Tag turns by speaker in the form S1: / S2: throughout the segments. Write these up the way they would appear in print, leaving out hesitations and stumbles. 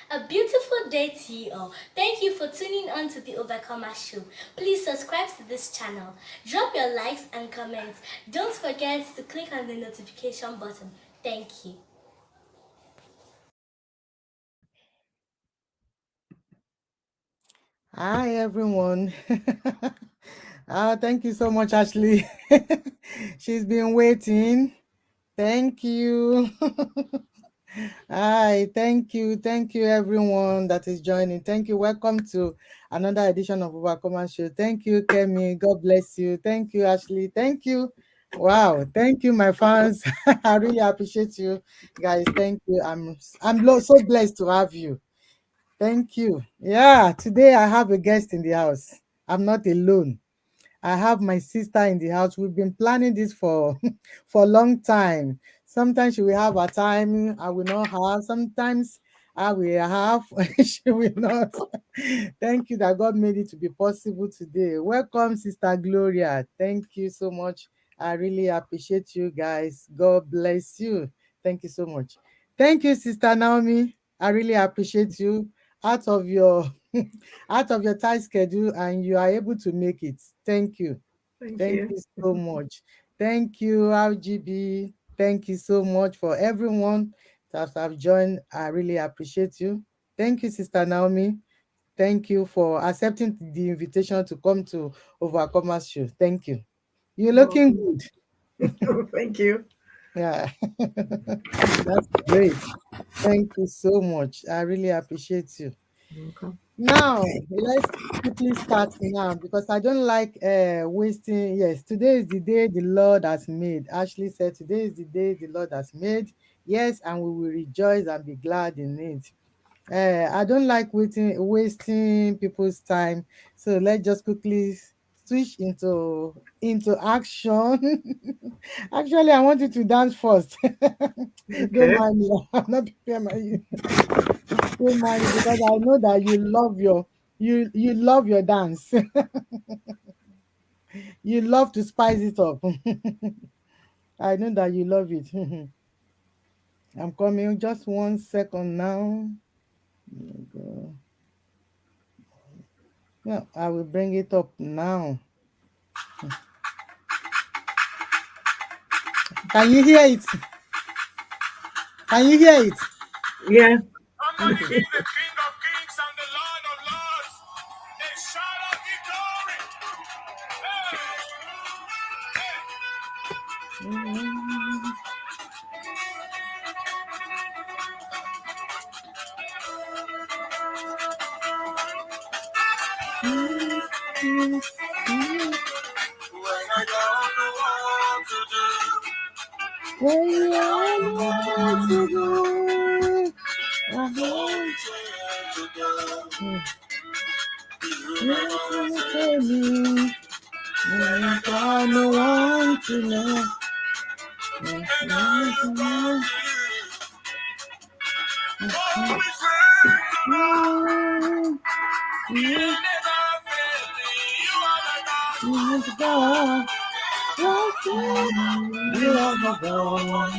S1: A beautiful day to you all. Thank you for tuning on to the Overcomer Show. Please subscribe to this channel. Drop your likes and comments. Don't forget to click on the notification button. Thank you.
S2: Hi, everyone. Thank you so much, Ashley. She's been waiting. Thank you. Hi, thank you. Thank you, everyone that is joining. Thank you. Welcome to another edition of Overcomer Show. Thank you, Kemi. God bless you. Thank you, Ashley. Thank you. Wow. Thank you, my fans. I really appreciate you guys. Thank you. So blessed to have you. Thank you. Yeah, today I have a guest in the house. I'm not alone. I have my sister in the house. We've been planning this for for a long time. Sometimes she will have a time, I will not have. Sometimes I will have, she will not. Thank you that God made it to be possible today. Welcome, Sister Gloria. Thank you so much. I really appreciate you guys. God bless you. Thank you so much. Thank you, Sister Naomi. I really appreciate you. Out of your out of your tight schedule and you are able to make it. Thank you.
S3: Thank
S2: Thank
S3: you.
S2: you so much. Thank you, RGB. Thank you so much for everyone that have joined. I really appreciate you. Thank you, Sister Naomi. Thank you for accepting the invitation to come to Overcomers Show. Thank you. You're
S3: You're
S2: looking
S3: welcome.
S2: good.
S3: Thank you.
S2: Yeah, that's great. Thank you so much. I really appreciate you.
S3: You're welcome.
S2: Now, let's quickly start now because I don't like wasting. Yes, today is the day the Lord has made. Ashley said, today is the day the Lord has made. Yes, and we will rejoice and be glad in it. I don't like wasting people's time. So let's just quickly switch into action. Actually, I want you to dance first. Don't
S3: Okay.
S2: mind me. I'm not prepared my don't mind me because I know that you love your dance. You love to spice it up. I know that you love it. I'm coming. Just 1 second now. Yeah, I will bring it up now. Can you hear it? Can you hear it?
S3: Yeah.
S4: Somebody hear the King of Kings and the Lord of Lords. They shout out victory. When I don't know what to do,
S2: When
S4: when
S2: you
S4: I
S2: are
S4: don't know
S2: not
S4: what to
S2: to
S4: do,
S2: do,
S4: oh, to do. You never
S2: you
S4: fail.
S2: tell me,
S4: When I
S2: I
S4: don't know
S2: no
S4: what
S2: want
S4: to
S2: to
S4: do,
S2: know.
S4: and I look up to you. Oh, we you never fail me. You are the God.
S2: God, yes, you are the God.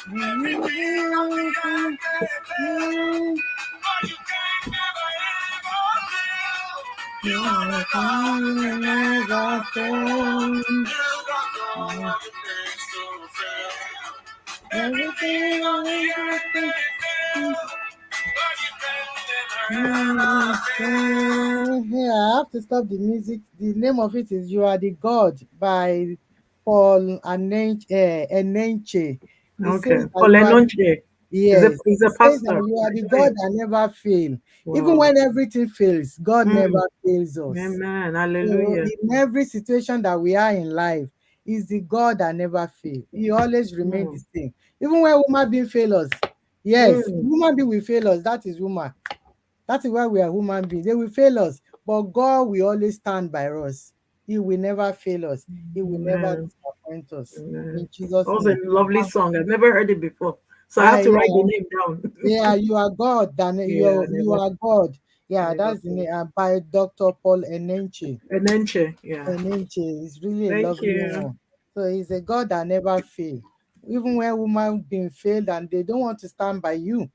S4: Every week of the year, but you can never ever fail. You are the God who
S2: You never
S4: never fail.
S2: fail.
S4: You got no other place to fail. Everything
S2: Everything
S4: on the
S2: I
S4: earth
S2: do,
S4: may fail, but you can never
S2: never
S4: ever fail.
S2: fail. Here, I have to stop the music. The name of it is "You Are the God" by Paul Enenche. It
S3: Okay.
S2: says that you are.
S3: Polenonche
S2: Yes,
S3: is
S2: it
S3: a
S2: says that
S3: pastor.
S2: you are
S3: I
S2: the
S3: joined.
S2: God that never fail. Even
S3: Wow.
S2: when everything fails, God
S3: Mm.
S2: never fails us.
S3: Amen.
S2: So
S3: Hallelujah.
S2: in every situation that we are in life, is the God that never fail. He always remains the
S3: Mm.
S2: same. Even when human being fail us, yes,
S3: Mm.
S2: human being will fail us. That is human. That is why we are human beings. They will fail us, but God will always stand by us. He will never fail us. He will never
S3: Amen.
S2: disappoint us.
S3: Amen.
S2: In Jesus'
S3: That was a
S2: name.
S3: lovely song. I've never heard it before. So I have to write the
S2: Yeah,
S3: name down.
S2: yeah, you are God. Then
S3: Yeah,
S2: you are God. Yeah,
S3: never
S2: that's the
S3: fail.
S2: name. By Dr. Paul Enenche.
S3: Enenche. Yeah.
S2: Enenche is really a
S3: Thank
S2: lovely
S3: you.
S2: one. So he's a God that never fail. Even when women being failed and they don't want to stand by you.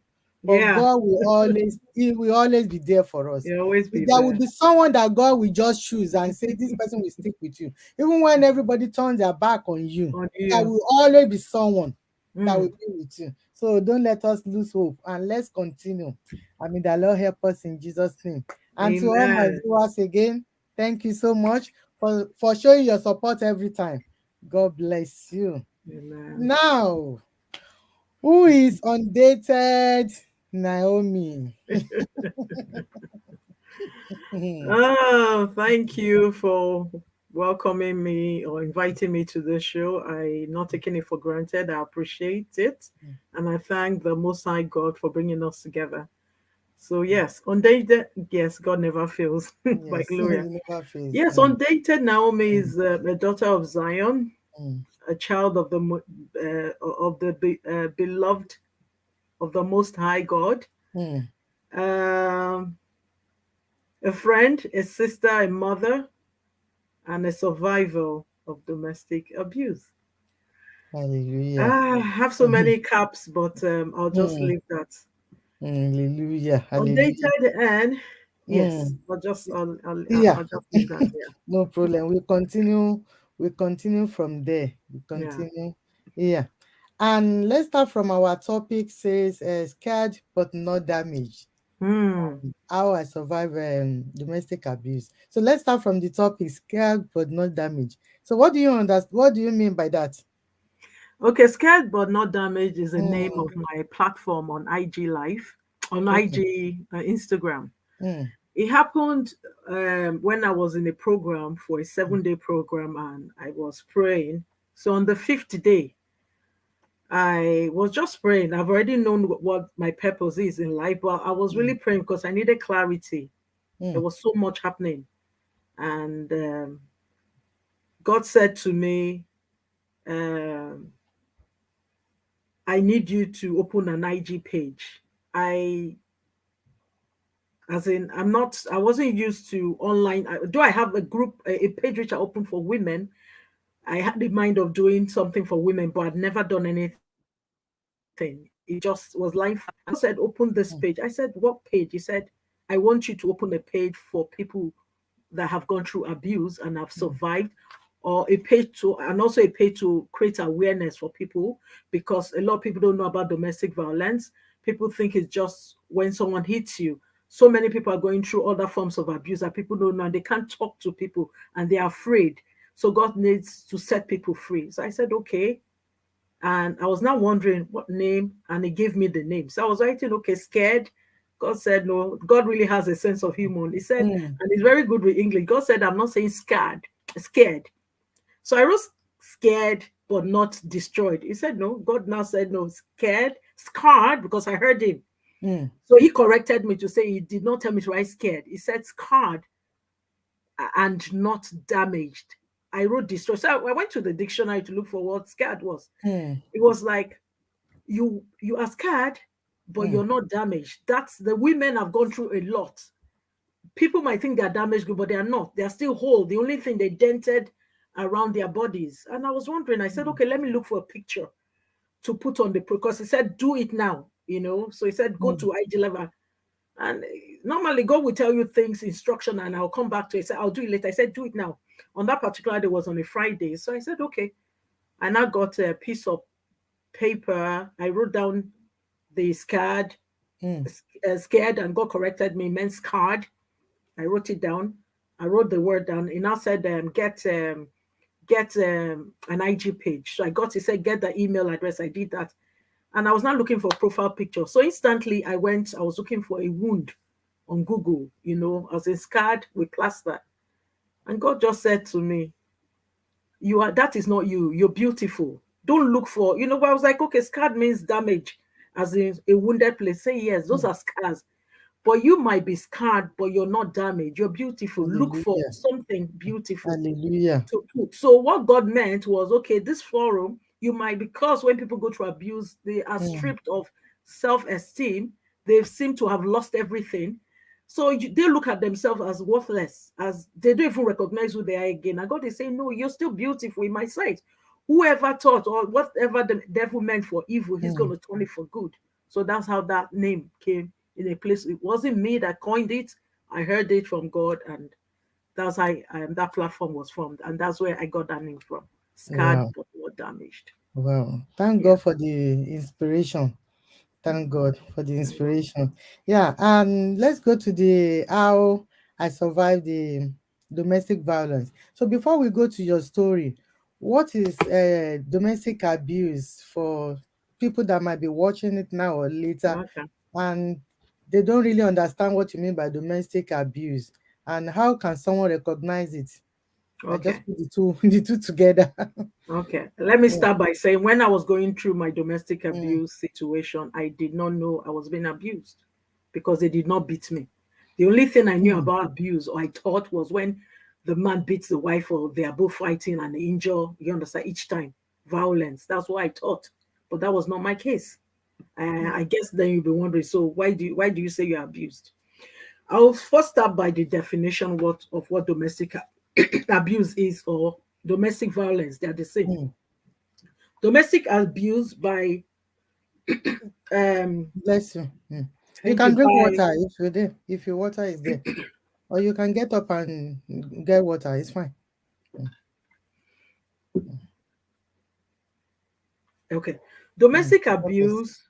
S2: but
S3: Yeah.
S2: God will always, He will always be there for us.
S3: You always be
S2: There will
S3: there
S2: be someone that God will just choose and say, this person will stick with you. Even when everybody turns their back on you,
S3: on
S2: there
S3: you.
S2: will always be someone that will
S3: Mm.
S2: be with you. So don't let us lose hope and let's continue. I mean, the Lord help us in Jesus' name. And to all my
S3: Amen.
S2: viewers again, thank you so much for showing your support every time. God bless you.
S3: Amen.
S2: Now, who is undated Naomi?
S3: Oh, thank you for welcoming me or inviting me to this show. I not taking it for granted. I appreciate it. And I thank the Most High God for bringing us together. So yes, undated, yes, God never fails by
S2: Yes,
S3: Gloria.
S2: you never face.
S3: Yes, undated Naomi is a daughter of Zion,
S2: Mm,
S3: a child of beloved of the Most High God,
S2: mm.
S3: um, a friend, a sister, a mother, and a survivor of domestic abuse.
S2: Hallelujah.
S3: Ah, I have so
S2: Mhm.
S3: many caps, but I'll just
S2: Mm,
S3: leave that.
S2: hallelujah. Hallelujah.
S3: Undated and yes,
S2: Mm.
S3: I'll
S2: Yeah,
S3: just leave that. Yeah,
S2: no problem. We continue from there. We
S3: yeah.
S2: continue. Yeah. And let's start from our topic says scared but not damaged.
S3: Hmm.
S2: How I survive domestic abuse. So let's start from the topic scared but not damaged. So what do you understand? What do you mean by that?
S3: Okay, scared but not damaged is the name
S2: Mm,
S3: of my platform on IG Live, on
S2: okay.
S3: IG Instagram.
S2: Mm,
S3: It happened when I was in a program for a 7 day program and I was praying. So on the fifth day, I was just praying. I've already known what my purpose is in life, but I was
S2: mm,
S3: really praying because I needed clarity. There
S2: mm,
S3: was so much happening. And God said to me, um, I need you to open an IG page. I, as in, I wasn't used to online. Do I have a group, a page which I opened for women? I had the mind of doing something for women, but I'd never done anything. It just was lying. And God said, open this page. I said, what page? He said, I want you to open a page for people that have gone through abuse and have
S2: mm,
S3: survived, or a page to, and also a page to create awareness for people, because a lot of people don't know about domestic violence. People think it's just when someone hits you. So many people are going through other forms of abuse that people don't know, and they can't talk to people and they're afraid. So God needs to set people free. So I said, okay. And I was now wondering what name, and he gave me the name. So I was writing, okay, scared. God said, no, God really has a sense of humor. He said,
S2: mm,
S3: and he's very good with English. God said, I'm not saying scared, scared. So I wrote scared, but not destroyed. He said, no. God now said, no, scared, scarred, because I heard him.
S2: mm,
S3: So he corrected me to say he did not tell me to write scared. He said scarred and not damaged. I wrote destroyed. So I went to the dictionary to look for what scared was.
S2: mm,
S3: It was like you are scared, but
S2: mm,
S3: you're not damaged. That's the women have gone through a lot. People might think they're damaged, but they are not. They are still whole. The only thing they dented around their bodies. And I was wondering, I said, okay, let me look for a picture to put on the because he said, do it now, So he said, go
S2: mm,
S3: to IG level. And normally God will tell you things, instruction, and I'll come back to it. Say, I'll do it later. I said, do it now. On that particular day was on a Friday. So I said, okay. And I got a piece of paper. I wrote down the
S2: mm,
S3: scared, and God corrected me, meant scarred. I wrote it down. I wrote the word down. He now said, get an IG page. So I got, he said, get the email address. I did that. And I was now looking for a profile picture. So instantly I was looking for a wound on Google, I was scarred with plaster. And God just said to me, that is not you. You're beautiful. Don't look for, but I was like, okay, scarred means damage, as in a wounded place. Say yes, those
S2: mm.
S3: are scars. But you might be scarred, but you're not damaged. You're beautiful. Look for
S2: Hallelujah.
S3: something beautiful
S2: Hallelujah.
S3: to put. So what God meant was, okay, this forum, you might, because when people go through abuse, they are
S2: Mm,
S3: stripped of self-esteem. They seem to have lost everything. So they look at themselves as worthless, as they don't even recognize who they are again. And God is saying, no, you're still beautiful in my sight. Whoever thought or whatever the devil meant for evil, he's going
S2: mm,
S3: to turn it for good. So that's how that name came in a place. It wasn't me that coined it. I heard it from God, and that's how that platform was formed, and that's where I got that name from. Scarred
S2: Wow.
S3: but not damaged.
S2: Wow. Thank
S3: Yeah.
S2: God for the inspiration. Thank God for the inspiration. Yeah, and let's go to the how I survived the domestic violence. So before we go to your story, what is domestic abuse for people that might be watching it now or later,
S3: Okay.
S2: and they don't really understand what you mean by domestic abuse, and how can someone recognize it? I
S3: Okay.
S2: just put the two the two together.
S3: Okay. Let me
S2: Yeah.
S3: start by saying when I was going through my domestic
S2: Mm,
S3: abuse situation, I did not know I was being abused because they did not beat me. The only thing I knew
S2: mm,
S3: about abuse or I thought was when the man beats the wife or they are both fighting and they injure, you understand, each time. Violence. That's what I thought. But that was not my case. I guess then you'll be wondering, so why do you say you're abused? I'll first start by the definition of what domestic abuse is or domestic violence. They're the same.
S2: mm.
S3: Domestic abuse by um
S2: Bless you. Mm. You
S3: thank
S2: can
S3: you
S2: drink
S3: by
S2: water if you're there, if your water is there, or you can get up and get water. It's fine. Mm,
S3: okay.
S2: mm.
S3: Domestic
S2: Okay.
S3: abuse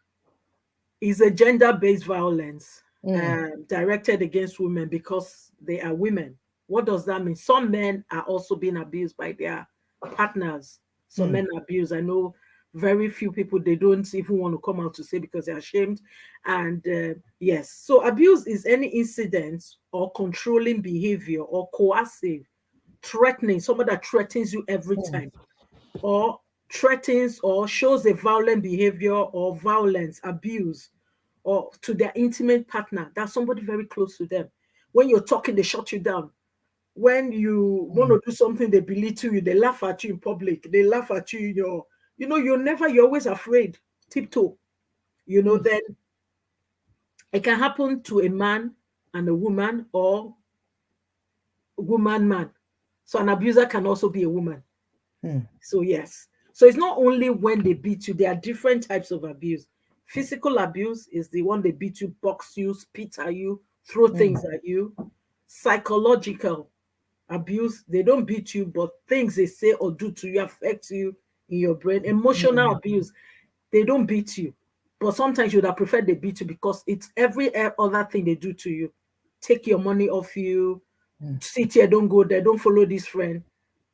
S3: is a gender-based violence
S2: Mm,
S3: directed against women because they are women. What does that mean? Some men are also being abused by their partners. Some
S2: mm,
S3: men are abused. I know very few people, they don't even want to come out to say because they're ashamed. And yes, so abuse is any incident or controlling behavior or coercive, threatening, someone that threatens you every
S2: mm,
S3: time or threatens or shows a violent behavior or violence, abuse, or to their intimate partner. That's somebody very close to them. When you're talking, they shut you down. When you want
S2: mm,
S3: to do something, they belittle you. They laugh at you in public. They laugh at you. You're always afraid. Tiptoe.
S2: mm,
S3: Then it can happen to a man and a woman or woman man. So an abuser can also be a woman.
S2: mm,
S3: So yes. So it's not only when they beat you, there are different types of abuse. Physical abuse is the one they beat you, box you, spit at you, throw
S2: mm,
S3: things at you. Psychological abuse, they don't beat you, but things they say or do to you affect you in your brain. Emotional
S2: mm,
S3: abuse, they don't beat you, but sometimes you would have preferred they beat you because it's every other thing they do to you. Take your money off you,
S2: mm,
S3: sit here, don't go there, don't follow this friend.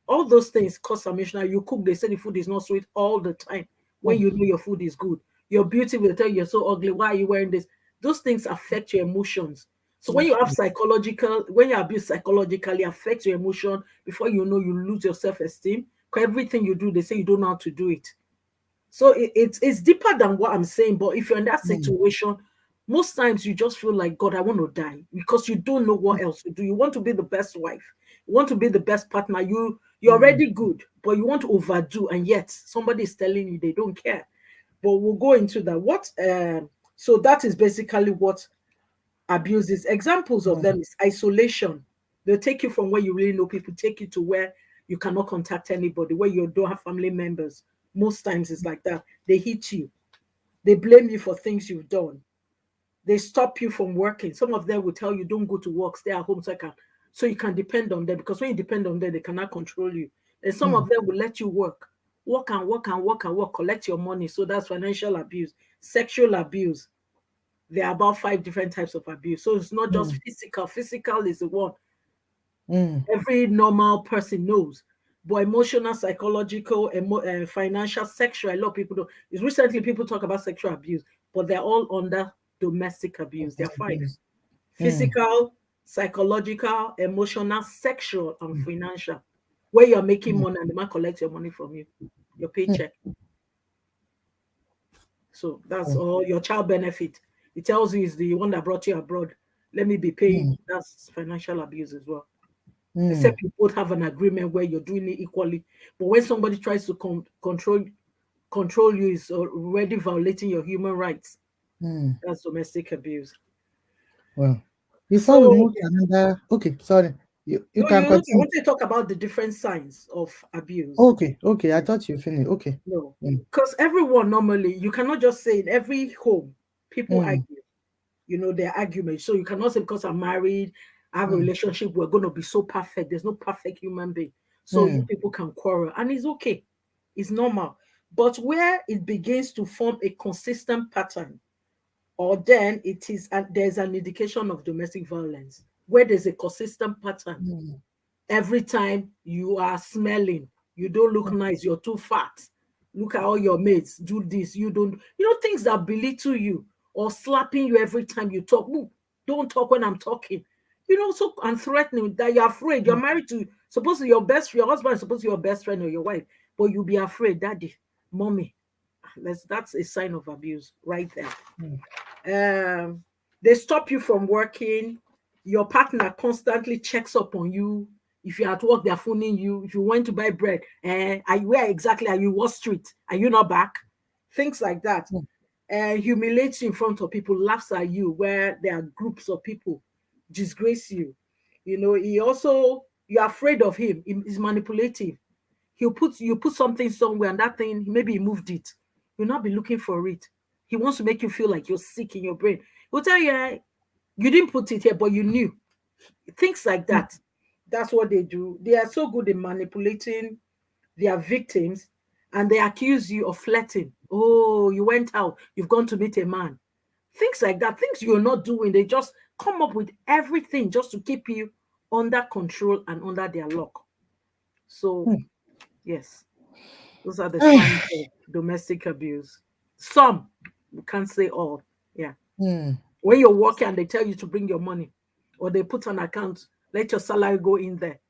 S3: All those things cause emotional. You cook, they say the food is not sweet all the time when
S2: mm,
S3: you know your food is good. Your beauty will tell you you're so ugly. Why are you wearing this? Those things affect your emotions. So when
S2: mm,
S3: you have psychological, when you're abused psychologically, affects your emotion. Before you know, you lose your self-esteem. Because everything you do, they say you don't know how to do it. So it's deeper than what I'm saying. But if you're in that
S2: mm,
S3: situation, most times you just feel like, God, I want to die because you don't know what else to do. You want to be the best wife, you want to be the best partner. You're
S2: mm,
S3: already good, but you want to overdo, and yet somebody is telling you they don't care. But we'll go into that. So that is basically what abuse is. Examples of
S2: mm,
S3: them is isolation. They'll take you from where you really know people, take you to where you cannot contact anybody, where you don't have family members. Most times it's like that. They hit you, they blame you for things you've done, they stop you from working. Some of them will tell you, don't go to work, stay at home so you can depend on them, because when you depend on them, they cannot control you. And some
S2: mm,
S3: of them will let you work and work and work and work, collect your money. So that's financial abuse. Sexual abuse, there are about 5 different types of abuse. So it's not just
S2: mm,
S3: physical. Physical is the one
S2: mm,
S3: every normal person knows. But emotional, psychological, financial, sexual, a lot of people don't. It's recently people talk about sexual abuse, but they're all under domestic abuse. There are 5:
S2: abuse. Mm,
S3: physical, psychological, emotional, sexual, and financial. Where you're making
S2: mm,
S3: money and the man collects your money from you, your
S2: mm,
S3: paycheck. So that's
S2: mm,
S3: all your child benefit. It tells you is the one that brought you abroad. Let me be paying.
S2: mm,
S3: That's financial abuse as well.
S2: mm,
S3: Except you both have an agreement where you're doing it equally. But when somebody tries to control you, is already violating your human rights.
S2: mm.
S3: That's domestic abuse.
S2: Well, before we
S3: So
S2: move to another, okay, sorry, you
S3: no,
S2: can
S3: I
S2: continue.
S3: want to talk about the different signs of abuse.
S2: Okay, okay, I thought you finished. Okay.
S3: No,
S2: Mm,
S3: because everyone normally, you cannot just say in every home. People
S2: mm,
S3: argue, their arguments. So you cannot say because I'm married, I have a
S2: mm,
S3: relationship, we're going to be so perfect. There's no perfect human being. So you
S2: mm,
S3: people can quarrel, and it's okay, it's normal. But where it begins to form a consistent pattern, or then it is, there's an indication of domestic violence, where there's a consistent pattern.
S2: mm,
S3: Every time you are smelling, you don't look nice, you're too fat. Look at all your mates do this, you don't, things that belittle you, or slapping you every time you talk. "Ooh, don't talk when I'm talking." So, and threatening that you're afraid. You're
S2: mm,
S3: married to, supposed to your husband is supposed to be your best friend or your wife, but you'll be afraid, daddy, mommy. That's a sign of abuse right there.
S2: mm,
S3: They stop you from working. Your partner constantly checks up on you. If you're at work, they're phoning you. If you went to buy bread, where exactly are you? What street? Are you not back? Things like that.
S2: mm,
S3: Humiliates you in front of people, laughs at you where there are groups of people, disgrace you. You're afraid of him. He's manipulative. You put something somewhere, and that thing, maybe he moved it. You'll not be looking for it. He wants to make you feel like you're sick in your brain. He'll tell you, you didn't put it here, but you knew. Things like
S2: mm,
S3: that. That's what they do. They are so good in manipulating their victims, and they accuse you of flirting. Oh, you went out, you've gone to meet a man. Things like that, things you're not doing. They just come up with everything just to keep you under control and under their lock. So,
S2: mm.
S3: yes, those are the signs of domestic abuse. Some, we can't say all. Yeah.
S2: Mm,
S3: When you're working and they tell you to bring your money, or they put an account, let your salary go in there,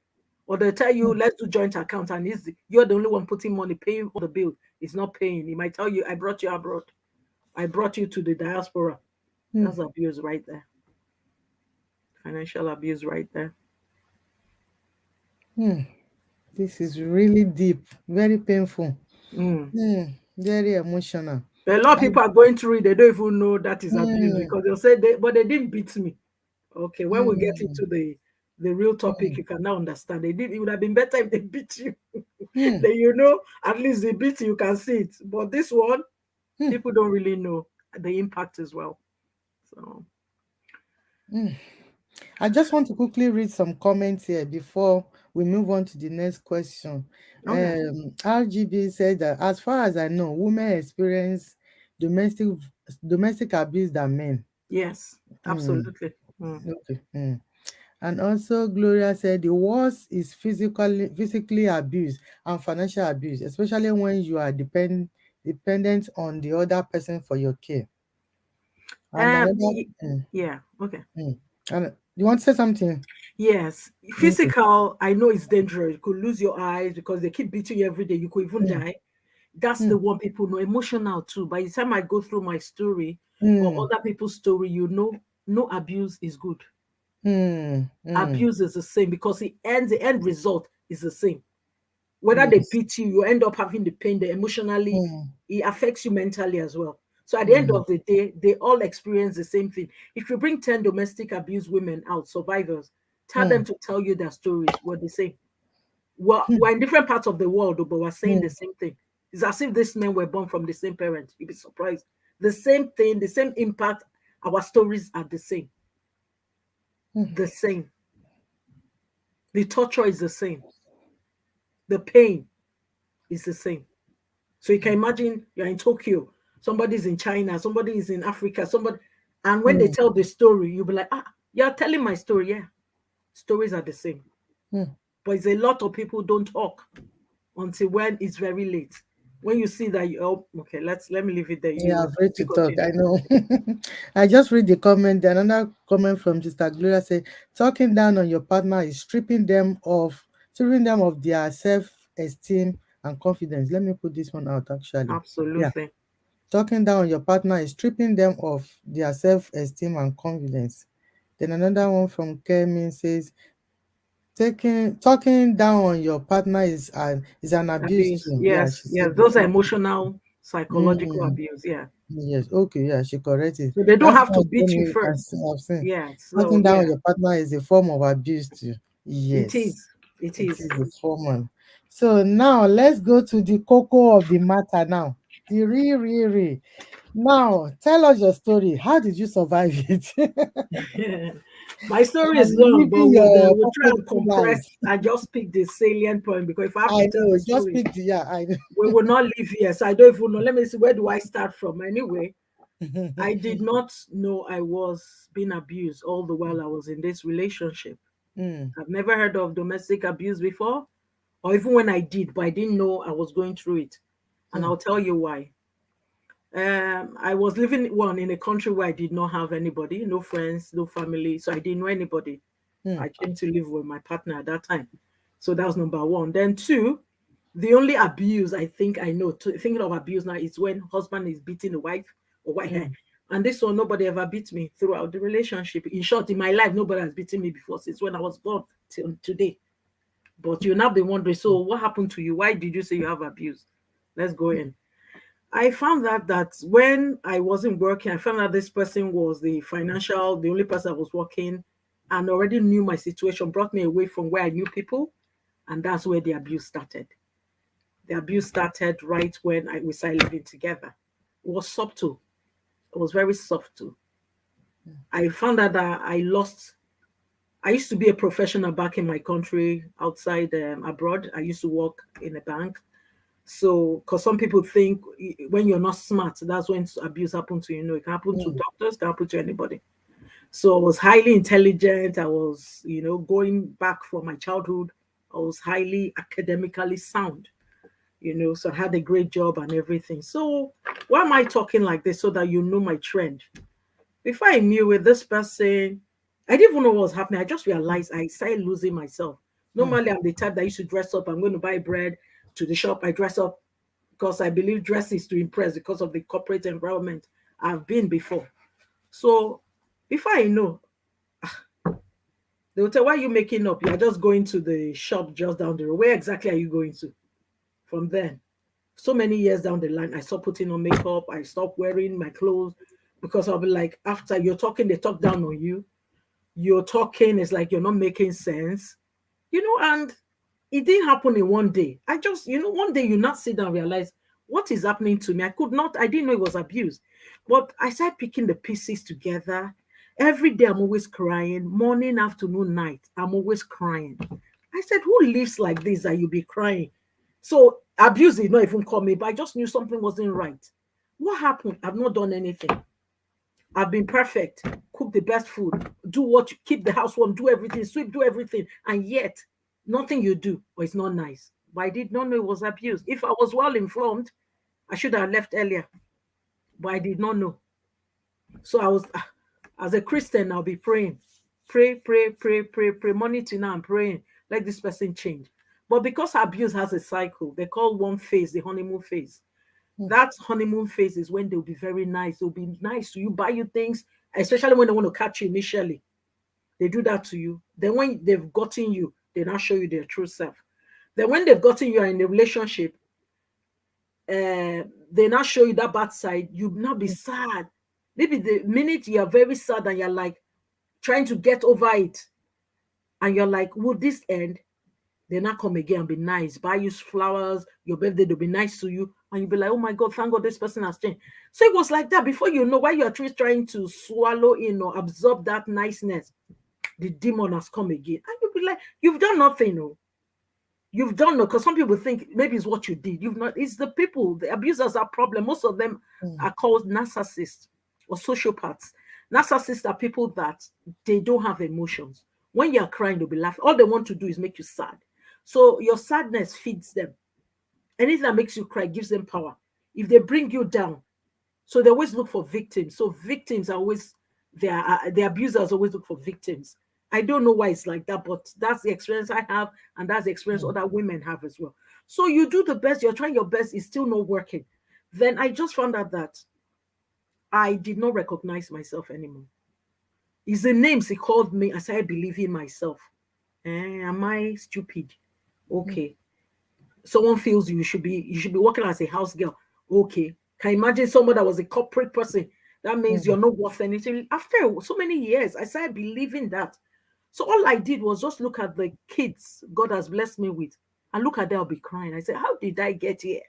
S3: or they tell you,
S2: mm,
S3: let's do joint account, and you're the only one putting money, paying all the bill. It's not paying. He might tell you, I brought you abroad. I brought you to the diaspora.
S2: mm,
S3: That's abuse right there. Financial abuse right there.
S2: mm. This is really deep, very painful,
S3: Mm.
S2: very emotional.
S3: A lot of
S2: And
S3: people are going through it. They don't even know that is abuse
S2: mm,
S3: because they'll say, but they didn't beat me. Okay, when we get
S2: mm,
S3: into the real topic,
S2: mm,
S3: you can now understand. It would have been better if they beat you.
S2: mm,
S3: Then at least they beat you can see it. But this one,
S2: mm,
S3: people don't really know the impact as well. So
S2: mm. I just want to quickly read some comments here before we move on to the next question.
S3: okay.
S2: RGB said that as far as I know, women experience domestic domestic abuse than men.
S3: Yes,
S2: Mm,
S3: absolutely. Mm.
S2: okay. And also Gloria said the worst is physically abuse and financial abuse, especially when you are dependent on the other person for your care. And
S3: Um,
S2: another
S3: y- yeah, okay.
S2: and you want to say something?
S3: Yes,
S2: Okay.
S3: physical, I know it's dangerous. You could lose your eyes because they keep beating you every day. You could even
S2: Mm,
S3: die. That's the
S2: mm,
S3: one people know. Emotional too. By the time I go through my story or
S2: mm,
S3: other people's story, no abuse is good.
S2: mm, mm,
S3: Abuse is the same because the end result is the same. Whether they
S2: yes.
S3: beat you, you end up having the pain, the emotionally,
S2: Mm,
S3: it affects you mentally as well. So at the end
S2: mm,
S3: of the day, they all experience the same thing. If you bring 10 domestic abuse women out, survivors, tell them
S2: mm,
S3: to tell you their stories, we're the same. We're
S2: mm,
S3: in different parts of the world, but we're saying the
S2: mm,
S3: same thing. It's as if these men were born from the same parents. You'd be surprised. The same thing, the same impact. Our stories are the same.
S2: mm,
S3: The same. The torture is the same. The pain is the same. So you can imagine you're in Tokyo, somebody's in China, somebody is in Africa, and when they
S2: mm,
S3: tell the story, you'll be like, you're telling my story. Yeah, stories are the same.
S2: mm.
S3: But it's a lot of people don't talk until when it's very late. When you see that okay, let me leave it there.
S2: Yeah, afraid
S3: You
S2: to talk.
S3: continue.
S2: I know. I just read the comment. Another comment from Sister Gloria said, talking down on your partner is stripping them of their self-esteem and confidence. Let me put this one out actually. Yeah.
S3: Absolutely.
S2: Talking down on your partner is stripping them of their self-esteem and confidence. Then another one from Kemi says, talking down on your partner is an abuse
S3: Abuse.
S2: too. Yeah,
S3: Yes,
S2: she
S3: yes.
S2: said the
S3: Those are
S2: same.
S3: emotional, psychological
S2: Mm.
S3: abuse. Yeah.
S2: Yes, okay, yeah, she corrected.
S3: So they don't
S2: That's
S3: have to
S2: not
S3: beat you
S2: only you can
S3: first.
S2: have seen.
S3: Yeah. So
S2: Talking down on
S3: yeah,
S2: your partner is a form of abuse too.
S3: it
S2: Yes,
S3: is. It
S2: it
S3: is.
S2: is a form one. So now let's go to the cocoa of the matter now. The real. Now, tell us your story. How did you survive it?
S3: My story is
S2: And
S3: long, but
S2: living your
S3: we'll try and
S2: purposeful life.
S3: compress and just pick the salient point, because if I have to
S2: I
S3: tell
S2: know.
S3: the
S2: Just
S3: story,
S2: pick the yeah. I
S3: we will not leave here. So I don't even know. Let me see, where do I start from? Anyway, I did
S2: know.
S3: not know I was being abused all the while I was in this relationship.
S2: Mm,
S3: I've never heard of domestic abuse before, or even when I did, but I didn't know I was going through it. And
S2: mm,
S3: I'll tell you why. I was living one in a country where I did not have anybody, no friends, no family, so I didn't know anybody.
S2: mm,
S3: I came to live with my partner at that time, so that was number one. Then two, the only abuse I think I know, thinking of abuse now, is when husband is beating the wife or wife.
S2: mm,
S3: And this one, nobody ever beat me throughout the relationship. In short, in my life, nobody has beaten me before since when I was born till today. But you'll now be wondering, so what happened to you? Why did you say you have abuse? Let's go in. I found that when I wasn't working, I found out this person was the only person I was working, and already knew my situation, brought me away from where I knew people, and that's where the abuse started. The abuse started right when we started living together. It was subtle. It was very subtle. I found out that I lost. I used to be a professional back in my country, outside abroad. I used to work in a bank. So, because some people think when you're not smart, that's when abuse happens to you. It can happen to
S2: mm,
S3: doctors, it can happen to anybody. So, I was highly intelligent. I was, going back from my childhood, I was highly academically sound, so I had a great job and everything. So, why am I talking like this so that you know my trend? Before I knew with this person, I didn't even know what was happening. I just realized I started losing myself.
S2: mm,
S3: Normally, I'm the type that used to dress up. I'm going to buy bread to the shop. I dress up because I believe dress is to impress because of the corporate environment I've been before. So before I know, they will tell, why are you making up? You're just going to the shop just down the road. Where exactly are you going to? From then, so many years down the line, I stopped putting on makeup. I stopped wearing my clothes because I'll be like, after you're talking, they talk down on you. You're talking, it's like you're not making sense, and it didn't happen in one day. I just, one day you not sit down and realize what is happening to me. I didn't know it was abuse. But I started picking the pieces together. Every day I'm always crying, morning, afternoon, night. I'm always crying. I said, who lives like this that you be crying? So abuse did not even call me, but I just knew something wasn't right. What happened? I've not done anything. I've been perfect, cook the best food, do what keep the house warm, do everything, sweep, do everything, and yet nothing you do, but it's not nice. But I did not know it was abuse. If I was well informed, I should have left earlier, but I did not know. So I was, as a Christian, I'll be praying, pray, pray, pray, pray, pray. Morning to now, I'm praying, let this person change. But because abuse has a cycle, they call one phase the honeymoon phase.
S2: mm,
S3: That honeymoon phase is when they'll be very nice. They'll be nice to you, buy you things, especially when they want to catch you initially. They do that to you. Then when they've gotten you, they now show you their true self. Then when they've gotten you are in a relationship, they now show you that bad side. You now be sad. Maybe the minute you are very sad and you're like trying to get over it, and you're like, will this end? They now come again and be nice, buy you flowers, your birthday, they'll be nice to you, and you'll be like, oh my God, thank God this person has changed. So it was like that before you know, while you're trying to swallow in or absorb that niceness, the demon has come again. And you'll be like, you've done nothing, no. You've done no, because some people think maybe it's what you did. You've not, it's the people, the abusers are problem. Most of them
S2: mm,
S3: are called narcissists or sociopaths. Narcissists are people that they don't have emotions. When you're crying, they'll be laughing. All they want to do is make you sad. So your sadness feeds them. Anything that makes you cry gives them power. If they bring you down, so they always look for victims. So victims are always the abusers always look for victims. I don't know why it's like that, but that's the experience I have, and that's the experience
S2: mm,
S3: other women have as well. So you do the best, you're trying your best, it's still not working. Then I just found out that I did not recognize myself anymore. It's the names he called me. I started believing myself. Am I stupid?
S2: mm,
S3: Okay. Someone feels you should be working as a house girl. Okay. Can you imagine someone that was a corporate person? That means
S2: mm,
S3: you're not worth anything. After so many years, I started believing that. So all I did was just look at the kids God has blessed me with, and look at them, I'll be crying. I said, how did I get here?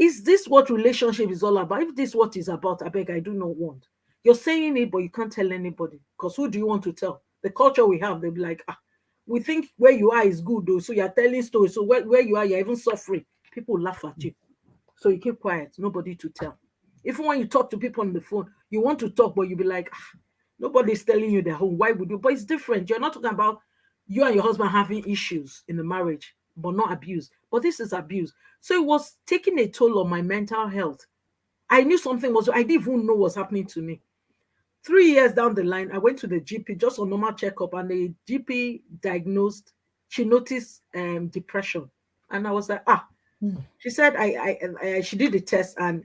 S3: Is this what relationship is all about? If this is what it's about, I beg, I do not want. You're saying it, but you can't tell anybody. Because who do you want to tell? The culture we have, they'll be like, ah, we think where you are is good, though. So you're telling stories. So where you are, you're even suffering. People laugh at you. So you keep quiet, nobody to tell. Even when you talk to people on the phone, you want to talk, but you'll be like, ah, nobody's telling you their home. Why would you? But it's different. You're not talking about you and your husband having issues in the marriage, but not abuse. But this is abuse. So it was taking a toll on my mental health. I knew something was, I didn't even know what's happening to me. 3 years down the line, I went to the GP just on normal checkup, and the GP diagnosed, she noticed depression. And I was like, ah, she said she did the test, and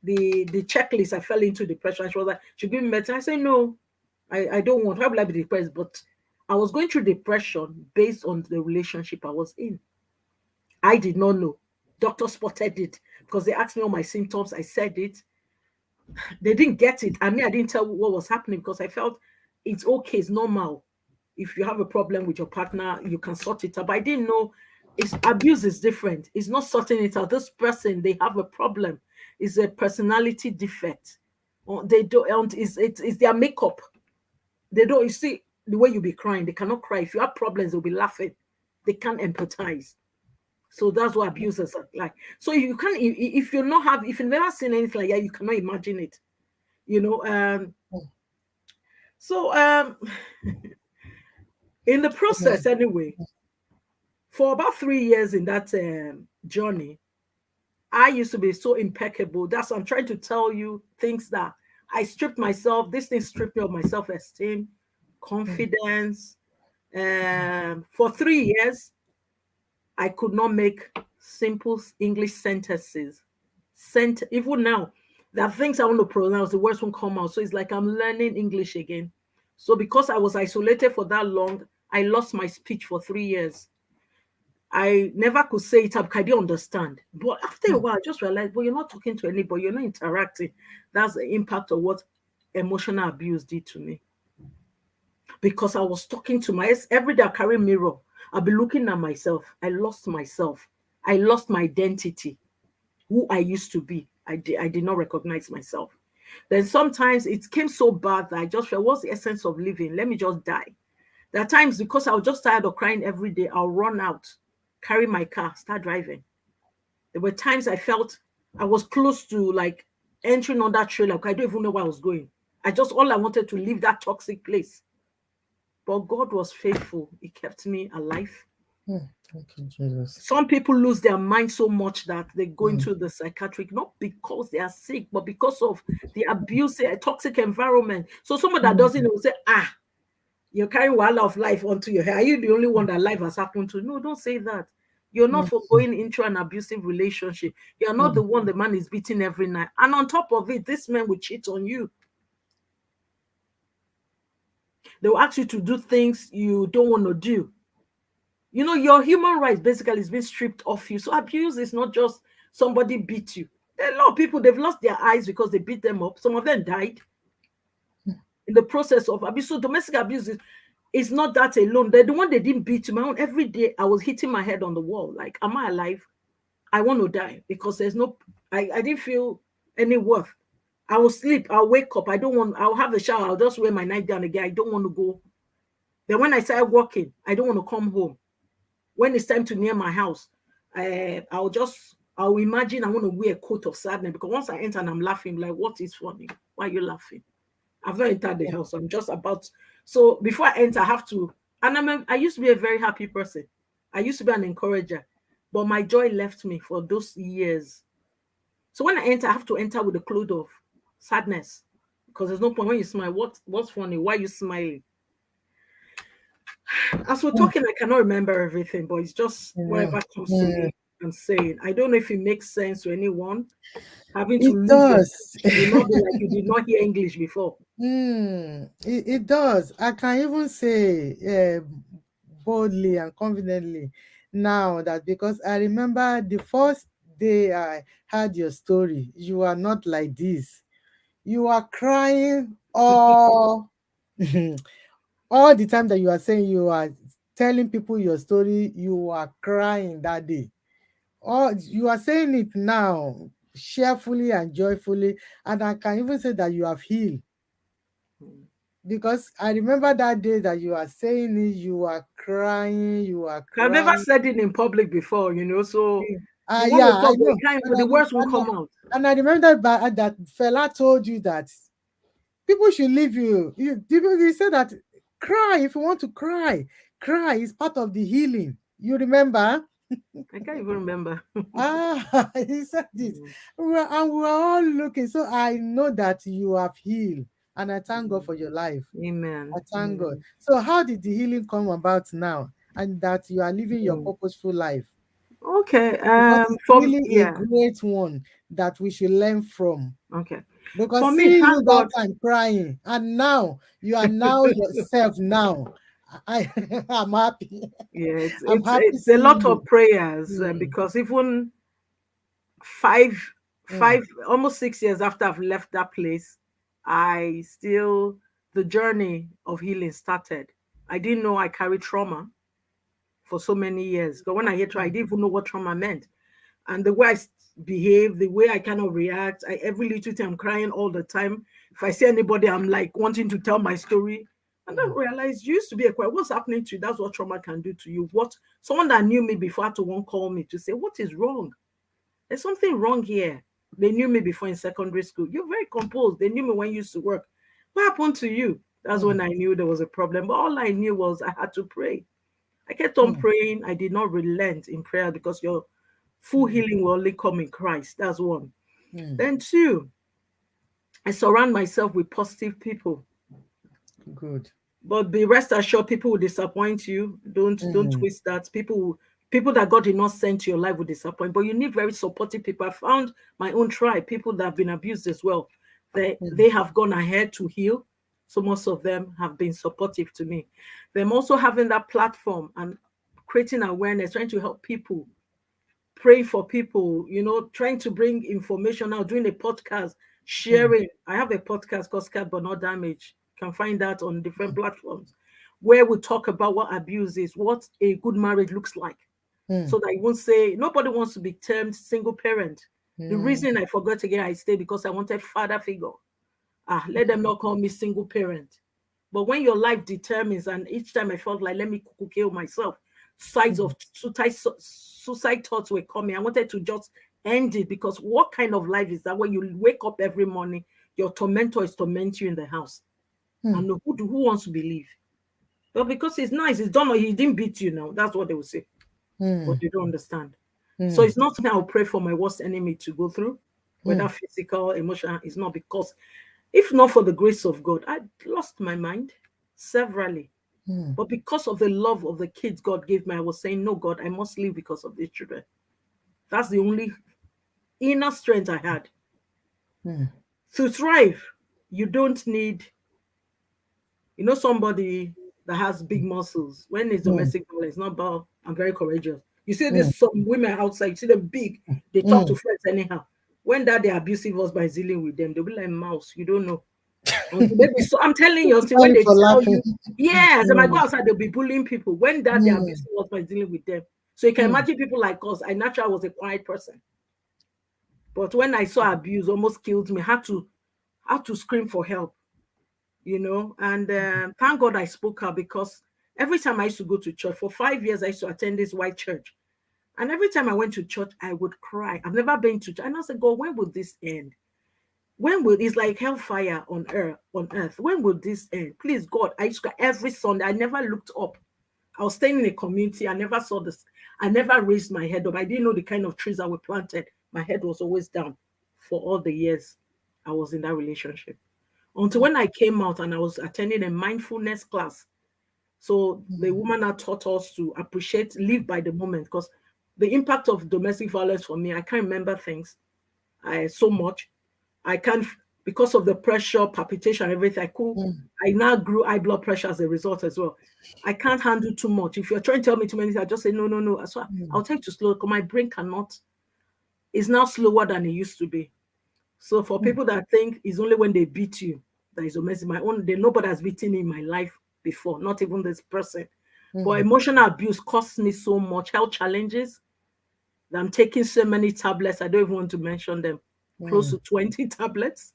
S3: the checklist, I fell into depression. She was like, she gave me medicine. I said, no, I don't want. Why would I be depressed? But I was going through depression based on the relationship I was in. I did not know. Doctor spotted it because they asked me all my symptoms. I said it. They didn't get it. I mean, I didn't tell what was happening because I felt it's okay, it's normal. If you have a problem with your partner, you can sort it out. But I didn't know it's abuse is different. It's not sorting it out. This person, they have a problem. It's a personality defect. Or they don't, it's their makeup. They don't, you see, the way you be crying, they cannot cry. If you have problems, they'll be laughing. They can't empathize. So that's what abusers are like. So you can't, if you're not have, if you've never seen anything like that, you cannot imagine it. You know, so in the process anyway, for about 3 years in that journey, I used to be so impeccable. That's what I'm trying to tell you, things that I stripped myself. This thing stripped me of my self-esteem, confidence. For 3 years, I could not make simple English sentences. Even now, there are things I want to pronounce, the words won't come out. So it's like I'm learning English again. So because I was isolated for that long, I lost my speech for 3 years. I never could say it up. I didn't understand. But after a while, I just realized, well, you're not talking to anybody, you're not interacting. That's the impact of what emotional abuse did to me. Because I was talking to my every day I carry a mirror. I'll be looking at myself. I lost myself. I lost my identity, who I used to be. I did not recognize myself. Then sometimes it came so bad that I just felt, what's the essence of living? Let me just die. There are times because I was just tired of crying every day, I'll run out, carry my car, start driving. There were times I felt I was close to like entering on that trailer. I don't even know where I was going. All I wanted to leave that toxic place. But God was faithful. He kept me alive.
S2: Thank you, Jesus.
S3: Some people lose their mind so much that they go into the psychiatric, not because they are sick, but because of the abuse, a toxic environment. So someone that doesn't know will say, ah, you're carrying wahala of life onto your head. Are you the only one that life has happened to? No, don't say that. You're not for going into an abusive relationship. You're not the one the man is beating every night. And on top of it, this man will cheat on you. They will ask you to do things you don't want to do. You know, your human rights basically is being stripped off you. So abuse is not just somebody beat you. There are a lot of people, they've lost their eyes because they beat them up. Some of them died in the process of abuse. So domestic abuse is not that alone. They're the one they didn't beat me. Every day I was hitting my head on the wall. Like, am I alive? I want to die because there's no, I didn't feel any worth. I will sleep. I'll wake up. I'll have a shower. I'll just wear my nightgown again. I don't want to go. Then when I start walking, I don't want to come home. When it's time to near my house, I'll imagine I want to wear a coat of sadness because once I enter and I'm laughing, like, what is funny? Why are you laughing? I've not entered the house. I'm just about. So before I enter, I have to. And I used to be a very happy person. I used to be an encourager, but my joy left me for those years. So when I enter, I have to enter with a cloth of sadness because there's no point when you smile. What's funny? Why are you smiling? As we're talking, I cannot remember everything, but it's just whatever comes to me and saying. I don't know if it makes sense to anyone. Having to
S2: It
S3: lose your
S2: does.
S3: will not be like you did not hear English before.
S2: It does. I can even say boldly and confidently now that because I remember the first day I heard your story, you are not like this. You are crying all all the time that you are saying you are telling people your story, you are crying that day. Or you are saying it now. cheerfully and joyfully. And I can even say that you have healed. Because I remember that day that you are saying it, you are crying, you are
S3: I've never
S2: crying.
S3: said it in public before, so you want
S2: Yeah,
S3: to
S2: I
S3: talk, but
S2: know.
S3: you can't, but the words won't come out.
S2: And I remember that fella told you that people should leave you. He said that cry if you want to cry. Cry is part of the healing. You remember?
S3: I can't even remember.
S2: He said this. And we were all looking. So I know that you have healed. And I thank God for your life.
S3: Amen.
S2: I thank God.
S3: Amen.
S2: So how did the healing come about now? And that you are living your
S3: Mm.
S2: purposeful life?
S3: Okay.
S2: Because it's
S3: For
S2: really a
S3: yeah.
S2: great one that we should learn from.
S3: Okay. For
S2: Because
S3: me,
S2: seeing you
S3: thank
S2: that
S3: God.
S2: time crying, and now you are now yourself now. I I'm happy.
S3: Yeah,
S2: I'm
S3: it's
S2: happy
S3: it's a lot
S2: seeing you.
S3: of prayers,
S2: Mm,
S3: because even five
S2: mm,
S3: five almost 6 years after I've left that place, I still the journey of healing started. I didn't know I carried trauma for so many years. But when I hear trauma, I didn't even know what trauma meant. And the way behave, the way I kind of react, every little thing I'm crying all the time. If I see anybody, I'm like wanting to tell my story. And then realize you used to be a quiet. What's happening to you? That's what trauma can do to you. What someone that knew me before had to one call me to say, what is wrong? There's something wrong here. They knew me before in secondary school. You're very composed. They knew me when you used to work. What happened to you? That's
S2: mm,
S3: when I knew there was a problem. But all I knew was I had to pray. I kept on
S2: mm,
S3: praying. I did not relent in prayer because your full
S2: mm,
S3: healing will only come in Christ. That's one.
S2: mm.
S3: Then two, I surround myself with positive people.
S2: Good.
S3: But be rest assured, people will disappoint you. Don't
S2: Mm,
S3: twist that. People that God did not send to your life will disappoint. But you need very supportive people. I found my own tribe, people that have been abused as well.
S2: mm,
S3: They have gone ahead to heal. So most of them have been supportive to me. Them also having that platform and creating awareness, trying to help people, praying for people, trying to bring information out, doing a podcast,
S2: mm,
S3: sharing. I have a podcast called Scared But Not Damaged. You can find that on different platforms where we talk about what abuse is, what a good marriage looks like.
S2: mm,
S3: So that you won't say nobody wants to be termed single parent. The
S2: mm,
S3: reason I forgot again, I stayed because I wanted father figure. Let them not call me single parent. But when your life determines, and each time I felt like, let me kill myself, sides
S2: mm,
S3: of suicide thoughts were coming. I wanted to just end it because what kind of life is that when you wake up every morning, your tormentor is tormenting you in the house?
S2: mm,
S3: And who wants to believe? But because it's nice, it's done, or he didn't beat you now. That's what they will say. But
S2: mm,
S3: they don't understand. So
S2: mm,
S3: it's not something I'll pray for my worst enemy to go through, whether
S2: mm,
S3: physical, emotional. It's not because if not for the grace of God, I lost my mind severally.
S2: mm,
S3: But because of the love of the kids God gave me, I was saying, no, God, I must live because of these children. That's the only inner strength I had.
S2: mm,
S3: To thrive, you don't need, somebody that has big muscles. When it's
S2: mm,
S3: domestic violence, it's not about, I'm very courageous. You see
S2: mm,
S3: this some women outside, you see them big, they talk to
S2: mm.
S3: friends anyhow. When that they're abusive husband is dealing with them, they'll be like mouse, you don't know. Until maybe so I'm telling you, until when
S2: Sorry
S3: they
S2: for
S3: tell
S2: laughing.
S3: you, yes, they might go
S2: Mm,
S3: outside, they'll be bullying people. When that the
S2: mm,
S3: abusive husband is dealing with them. So you can
S2: mm,
S3: imagine people like us. I naturally was a quiet person. But when I saw abuse, almost killed me, had to scream for help. And thank God I spoke out because every time I used to go to church, for 5 years I used to attend this white church. And every time I went to church, I would cry. I've never been to church. And I said, God, when will this end? When will it's like hellfire on earth? When will this end? Please, God, I used to cry every Sunday. I never looked up. I was staying in a community. I never saw this. I never raised my head up. I didn't know the kind of trees that were planted. My head was always down for all the years I was in that relationship. Until when I came out and I was attending a mindfulness class. So the
S2: mm,
S3: woman had taught us to appreciate, live by the moment, because the impact of domestic violence for me, I can't remember things so much. I can't, because of the pressure, palpitation, everything.
S2: mm,
S3: I now grew high blood pressure as a result as well. I can't handle too much. If you're trying to tell me too many things, I just say no, no, no. So
S2: mm,
S3: I'll take to slow because my brain cannot. It's now slower than it used to be. So for
S2: mm,
S3: people that think it's only when they beat you that is amazing, nobody has beaten me in my life before, not even this person. But
S2: mm,
S3: emotional abuse costs me so much, health challenges. That I'm taking so many tablets. I don't even want to mention them. close
S2: Mm.
S3: to 20 tablets.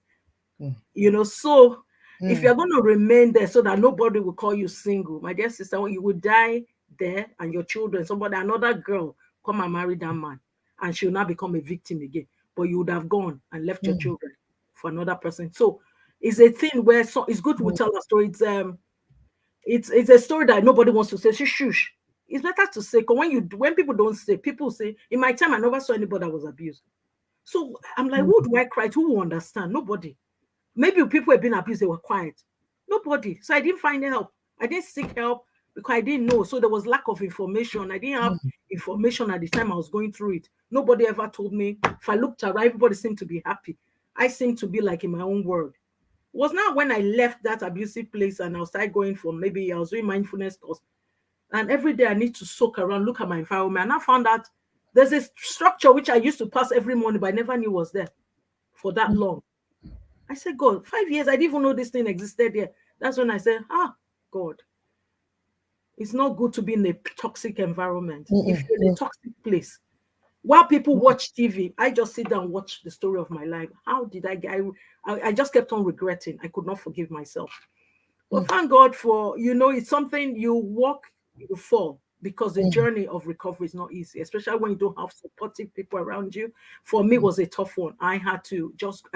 S2: Mm.
S3: So if
S2: Mm.
S3: you're going to remain there so that nobody will call you single, my dear sister, when you will die there and your children, somebody, another girl, come and marry that man, and she'll not become a victim again. But you would have gone and left your
S2: Mm.
S3: children for another person. So it's a thing where, so it's good to
S2: Mm.
S3: tell a story. It's a story that nobody wants to say. Shush. It's better to say, because when people don't say, people say, in my time I never saw anybody that was abused. So I'm like,
S2: Mm.
S3: who do I cry to? Who will understand? Nobody. Maybe people have been abused, they were quiet. Nobody. So I didn't find help. I didn't seek help because I didn't know. So there was lack of information. I didn't have information at the time I was going through it. Nobody ever told me. If I looked around, everybody seemed to be happy. I seemed to be like in my own world. It was not when I left that abusive place and I started going for, maybe I was doing mindfulness course. And every day I need to soak around, look at my environment. And I found out there's a structure which I used to pass every morning, but I never knew was there for that long. I said, God, 5 years, I didn't even know this thing existed here. That's when I said, God, it's not good to be in a toxic environment. If
S2: Mm.
S3: you're in a
S2: Mm.
S3: toxic place, while people watch TV, I just sit down and watch the story of my life. How did I get? I just kept on regretting. I could not forgive myself. But
S2: Mm.
S3: thank God for, it's something you walk, you fall, because the
S2: Mm.
S3: journey of recovery is not easy, especially when you don't have supportive people around you. For me, it was a tough one. I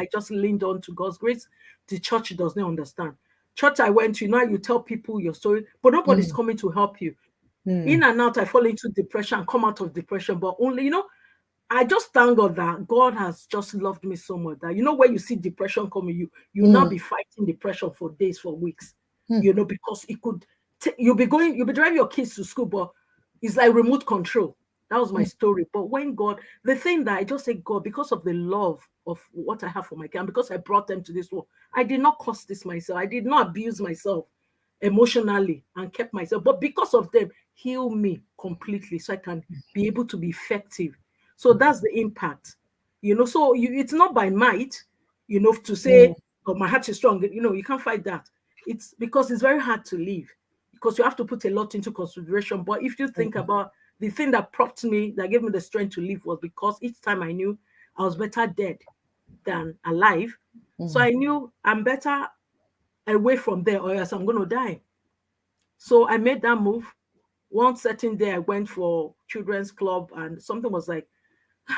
S3: just leaned on to God's grace. The church does not understand. Church I went to, you tell people your story, but nobody's
S2: Mm.
S3: coming to help you. In
S2: Mm.
S3: and out, I fall into depression, come out of depression, but only, I just thank God that God has just loved me so much that where you see depression coming, you now
S2: Mm.
S3: be fighting depression for days, for weeks,
S2: Mm.
S3: because it could you'll be driving your kids to school, but it's like remote control. That was my story. But when God, the thing that I just say, God, because of the love of what I have for my kids, and because I brought them to this world, I did not cause this myself. I did not abuse myself emotionally and kept myself, but because of them, heal me completely so I can be able to be effective. So that's the impact, So it's not by might, to
S2: Mm.
S3: say, "Oh, my heart is strong." You can't fight that. It's because it's very hard to live because you have to put a lot into consideration. But if you think about the thing that propped me, that gave me the strength to live, was because each time I knew I was better dead than alive. So
S2: Mm.
S3: I knew I'm better away from there or else I'm going to die. So I made that move. One certain day, I went for children's club and something was like,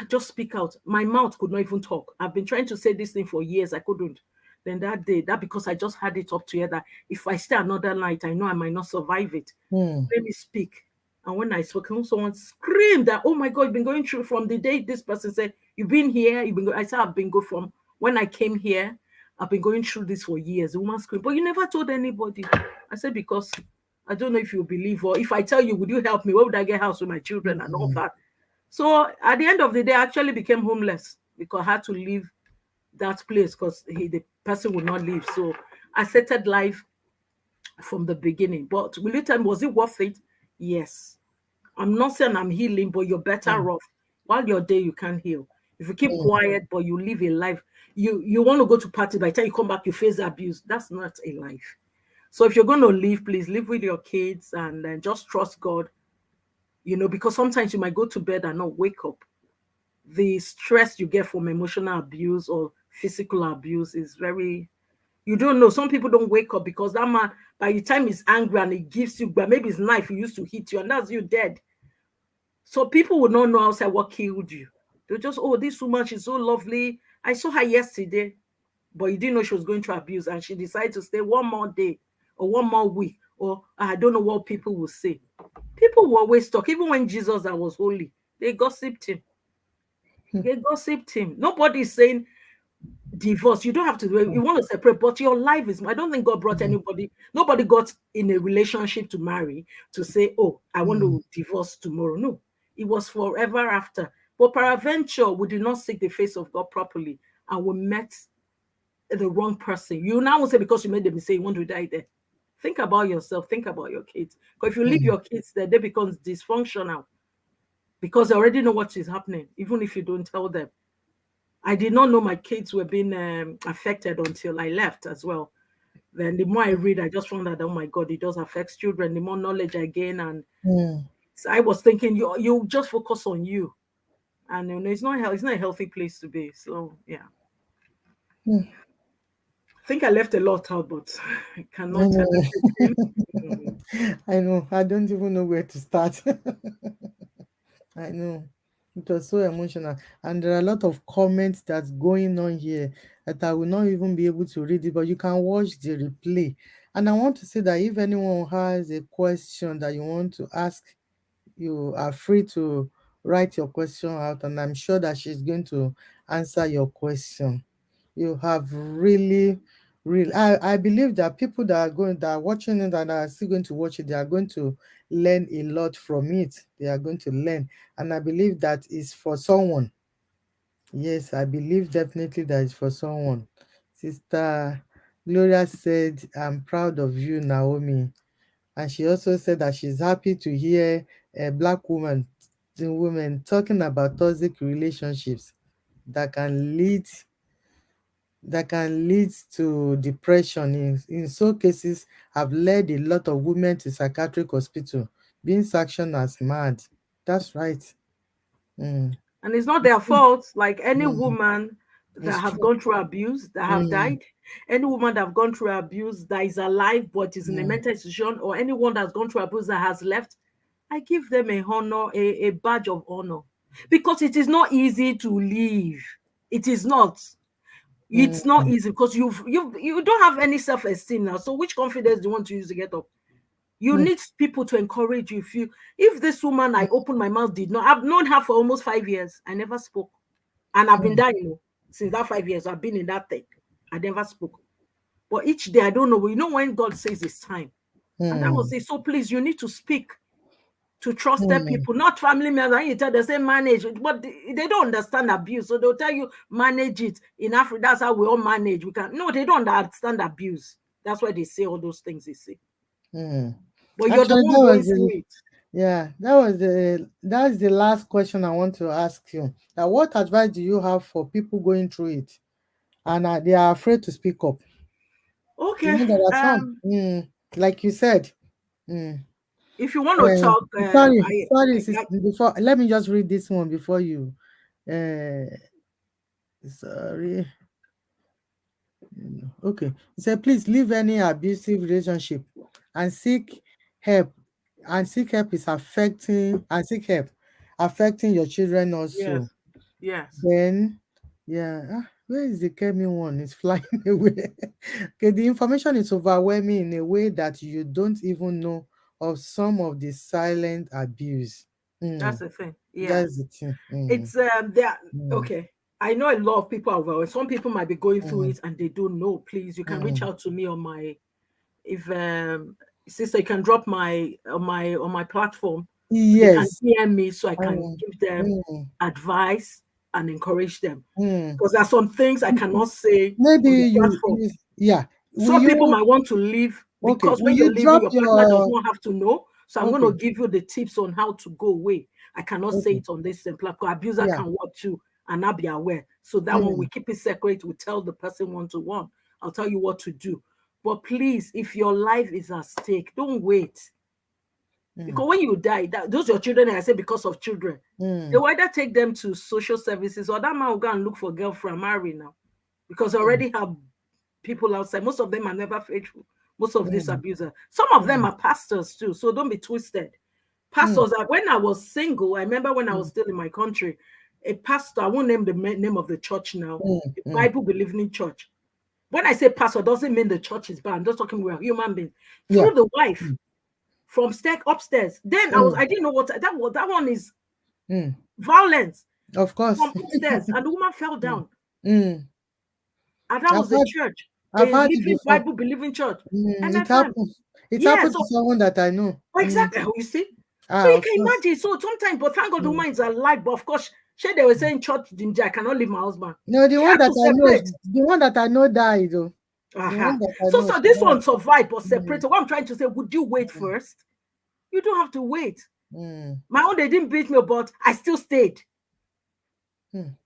S3: just speak out. My mouth could not even talk. I've been trying to say this thing for years. I couldn't. Then that day, that because I just had it up to here that if I stay another night, I know I might not survive it.
S2: Mm.
S3: Let me speak. And when I spoke, someone screamed that, "Oh my God, you've been going through from the day this person said, you've been here, you've been I said, I've been going from when I came here, I've been going through this for years." The woman screamed, "But you never told anybody." I said, "Because I don't know if you believe, or if I tell you, would you help me? Where would I get house with my children and all
S2: Mm.
S3: that?" So at the end of the day, I actually became homeless because I had to leave that place because the person would not leave. So I started life from the beginning. But will you tell me, was it worth it? Yes. I'm not saying I'm healing, but you're
S2: Mm.
S3: better off. While you're there, you can't heal. If you keep
S2: Mm.
S3: quiet, but you live a life, you want to go to party, by the time you come back, you face abuse. That's not a life. So if you're going to live, please live with your kids and then just trust God, because sometimes you might go to bed and not wake up. The stress you get from emotional abuse or physical abuse is very, you don't know. Some people don't wake up because that man, by the time he's angry and he gives you, but maybe his knife he used to hit you, and that's you dead. So people would not know outside what killed you. They'll just, "Oh, this woman, she's so lovely. I saw her yesterday," but you didn't know she was going through abuse, and she decided to stay one more day or one more week, or I don't know what people will say. People will always talk. Even when Jesus that was holy, they gossiped him. They gossiped him. Nobody is saying divorce. You don't have to do it. You want to separate, but your life is. I don't think God brought anybody. Nobody got in a relationship to marry to say, "Oh, I want
S2: Mm.
S3: to divorce tomorrow." No, it was forever after. But peradventure, we did not seek the face of God properly, and we met the wrong person. You now will say because you made the mistake, you want to die there. Think about yourself. Think about your kids. Because if you leave
S2: Mm.
S3: your kids there, they become dysfunctional because they already know what is happening, even if you don't tell them. I did not know my kids were being affected until I left as well. Then the more I read, I just found out, oh my God, it does affect children. The more knowledge I gain, and
S2: Mm.
S3: so I was thinking, you just focus on you, and it's not a healthy place to be. So yeah.
S2: Mm.
S3: I think I left a lot out, but I
S2: I
S3: cannot tell
S2: know.
S3: everything. Mm.
S2: I know. I don't even know where to start. I know. It was so emotional. And there are a lot of comments that's going on here that I will not even be able to read it, but you can watch the replay. And I want to say that if anyone has a question that you want to ask, you are free to write your question out, and I'm sure that she's going to answer your question. You have really, I believe that people that are watching it and are still going to watch it, they are going to learn a lot from it. They are going to learn, and I believe that is for someone. Yes, I believe definitely that is for someone. Sister Gloria said, I'm proud of you, Naomi. And she also said that she's happy to hear a black woman, the women talking about toxic relationships that can lead to depression. In some cases have led a lot of women to psychiatric hospital being sanctioned as mad. That's right. Mm.
S3: And it's not their fault. Like any
S2: Mm.
S3: woman that
S2: It's
S3: have
S2: true.
S3: gone through abuse, that have
S2: Mm.
S3: died, any woman that have gone through abuse that is alive but is in a
S2: Mm.
S3: mental institution, or anyone that's gone through abuse that has left, I give them a honor, a badge of honor, because it is not easy to leave. It is not. It's not
S2: Mm.
S3: easy because you don't have any self-esteem now. So which confidence do you want to use to get up? You
S2: Mm.
S3: need people to encourage you. If this woman I opened my mouth did not, I've known her for almost 5 years. I never spoke. And I've been
S2: Mm.
S3: dying, since that 5 years. I've been in that thing. I never spoke. But each day I don't know. When God says it's time. And that was
S2: Mm.
S3: it. So please, you need to speak to trusted
S2: Mm.
S3: people, not family members. And you tell them, say manage it, but they don't understand abuse. So they'll tell you manage it. In Africa, that's how we all manage. We can no, they don't understand abuse. That's why they say all those things they say.
S2: Mm.
S3: But you're the
S2: Actually,
S3: one going through it.
S2: that's the last question I want to ask you. Now, what advice do you have for people going through it and they are afraid to speak up? You
S3: Okay.
S2: know, there are some, like you said. Mm,
S3: If you want to talk,
S2: sorry, before, let me just read this one before you. Uh, sorry. Okay. He said, please leave any abusive relationship and seek help. And seek help affecting your children
S3: yes,
S2: also.
S3: yes,
S2: Then, yeah, where is the Kemi one? It's flying away. Okay, the information is overwhelming in a way that you don't even know of some of the silent abuse.
S3: that's
S2: Mm,
S3: the thing. Yeah,
S2: that's the thing.
S3: it's there.
S2: Mm,
S3: Okay, I know a lot of people are overwhelmed. Some people might be going through
S2: mm,
S3: it and they don't know. Please, you can reach
S2: mm.
S3: out to me on my if sister, you can drop my on my platform. They can
S2: Yes.
S3: DM me so I can
S2: Mm,
S3: give them
S2: mm,
S3: advice and encourage them.
S2: mm.
S3: Because there are some things I cannot say
S2: Maybe
S3: on the platform.
S2: yeah. Will
S3: Some people
S2: you,
S3: might want to leave
S2: okay,
S3: because
S2: will
S3: when you're
S2: you
S3: leaving,
S2: drop
S3: your partner does
S2: your,
S3: not have to know. So I'm going
S2: okay,
S3: to give you the tips on how to go away. I cannot say
S2: okay,
S3: it on this platform. Abuser
S2: yeah,
S3: can watch you and not be aware. So that one we
S2: mm,
S3: keep it separate. We tell the person one to one. I'll tell you what to do. But please, if your life is at stake, don't wait.
S2: mm,
S3: Because when you die, those your children, I say because of children, they
S2: mm,
S3: will either take them to social services or that man will go and look for girlfriend, marry now. Because they
S2: mm,
S3: already have people outside. Most of them are never faithful. Most of these
S2: mm,
S3: abusers. Some of them
S2: mm,
S3: are pastors too. So don't be twisted.
S2: mm,
S3: Pastors, when I was single, I remember when I was
S2: mm,
S3: still in my country, a pastor, I won't name the name of the church now,
S2: mm,
S3: a
S2: mm.
S3: Bible believing church. When I say pastor, doesn't mean the church is bad. I'm just talking about human being.
S2: Yeah.
S3: Through the wife
S2: Mm,
S3: from stack upstairs. Then
S2: mm,
S3: I didn't know what that was. That one is
S2: mm.
S3: violence
S2: Of course.
S3: from upstairs, and the woman fell
S2: Mm,
S3: down.
S2: mm.
S3: And that
S2: I've
S3: was the
S2: had
S3: church,
S2: I've
S3: a
S2: had it
S3: living
S2: before.
S3: Bible believing church. And my
S2: It
S3: fam,
S2: happens. It
S3: yeah,
S2: happened to
S3: so
S2: someone that I know.
S3: exactly, you see. So you
S2: Of
S3: can
S2: course.
S3: imagine. So sometimes, but thank God the
S2: Mm.
S3: woman is alive. But of course, she they were saying church, I cannot leave my husband.
S2: No,
S3: She had to separate.
S2: the one that I know died though. The one
S3: Uh-huh.
S2: that I
S3: So
S2: know,
S3: so
S2: she
S3: this one
S2: died.
S3: survived but
S2: Mm,
S3: separated. What I'm trying to say, would you wait
S2: mm,
S3: first? You don't have to wait.
S2: mm,
S3: My own, they didn't beat me, but I still stayed.
S2: mm,